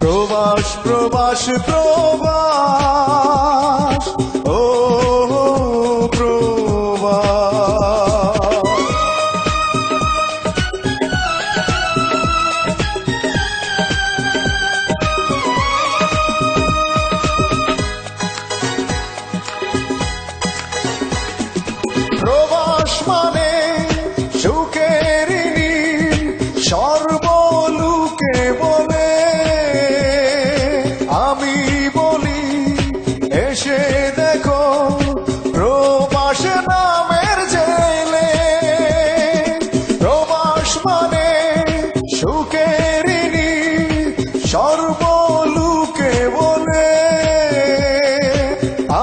প্রবাস প্রবাস প্রবাস ও প্রবাস। প্রবাস মানে সুখের নীল সর্বলোকে বলে, আমি বলি এসে দেখো প্রবাস নামের জেলে। প্রবাস মানে সুখের নীল সর্বলোকে বলে,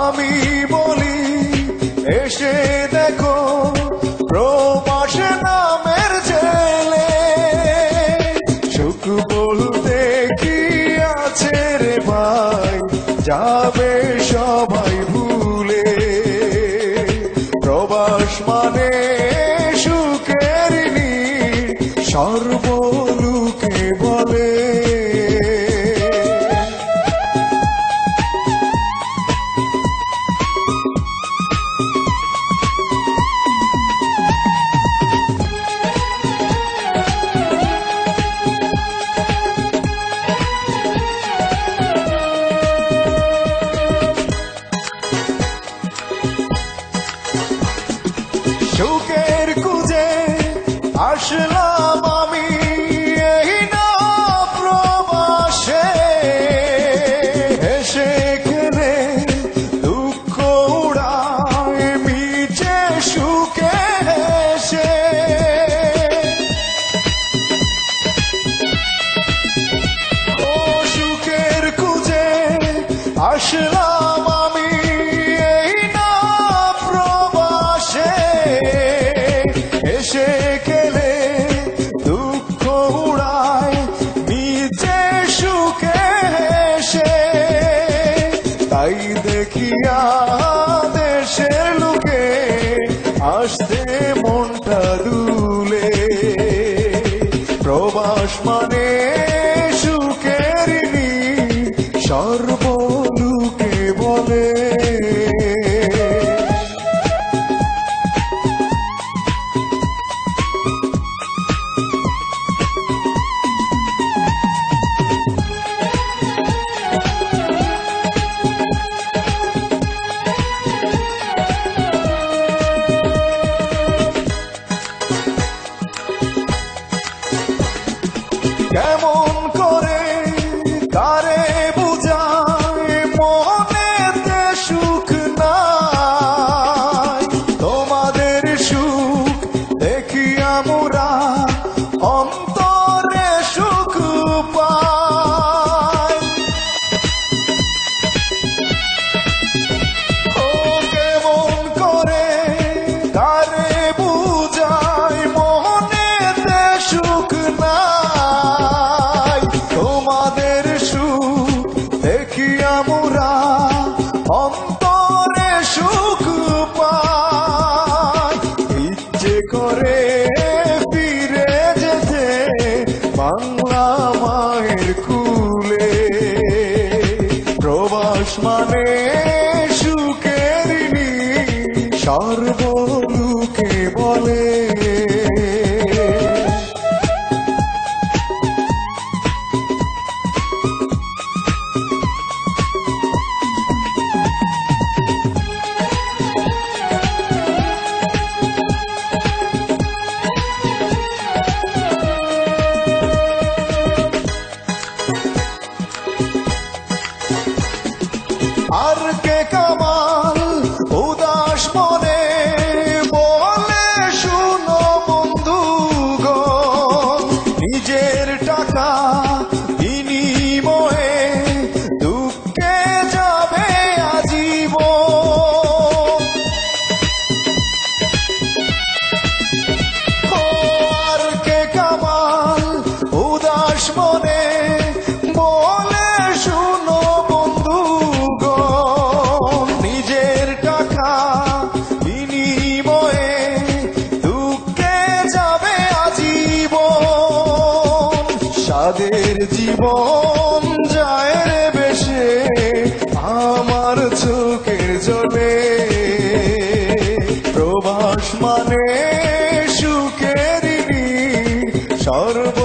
আমি বলি এসে দেখো প্রবাস নামের জেলে। সুখ বলতে কি আছে রে ভাই, যাবে সবাই ভুলে। প্রবাস মানে সুখের নীল সর্বলোকে বলে। সুখের খুঁজে আসলাম আমি এই না প্রবাসে, হেসে খেলে দুঃখ উড়ায় মিছে সুখে হেসে। ও সুখের খুঁজে আসলাম আমি এই না প্রবাসে, এসে গেলে দুঃখ উড়ায় নিজে সুখে হেসে। তাই দেখিয়া দেশের লোকে আসতে মনটা দুলে। প্রবাস মানে সুখের নীল সর্বলোকে বলে। কেমন করে কারে বুঝায় মনেতে সুখ নাই, তোমাদের সুখ দেখি আমরা অন্তরে সুখ পাই। ও কেমন করে কারে বুঝায় মনেতে সুখ নাই, তোমাদের সুখ দেখি আমরা অন্তরে সুখ পাই। ইচ্ছে করে ফিরে যেতে বাংলা মায়ের কুলে। প্রবাস মানে সুখের নীল সর্বলোকে বলে। আর কে কামাল উদাস মনে বলে শুনো বন্ধুগণ, নিজের টাকা বিনিময়ে দুঃখে যাবে আজীবন। আর কে কামাল উদাস মনে বলে শুনো বন্ধুগণ, নিজের টাকা বিনিময়ে দুঃখে যাবে আজীবন। তাদের জীবন যায় রে বেশে আমার চোখের জলে। প্রবাস মানে সুখের সর্ব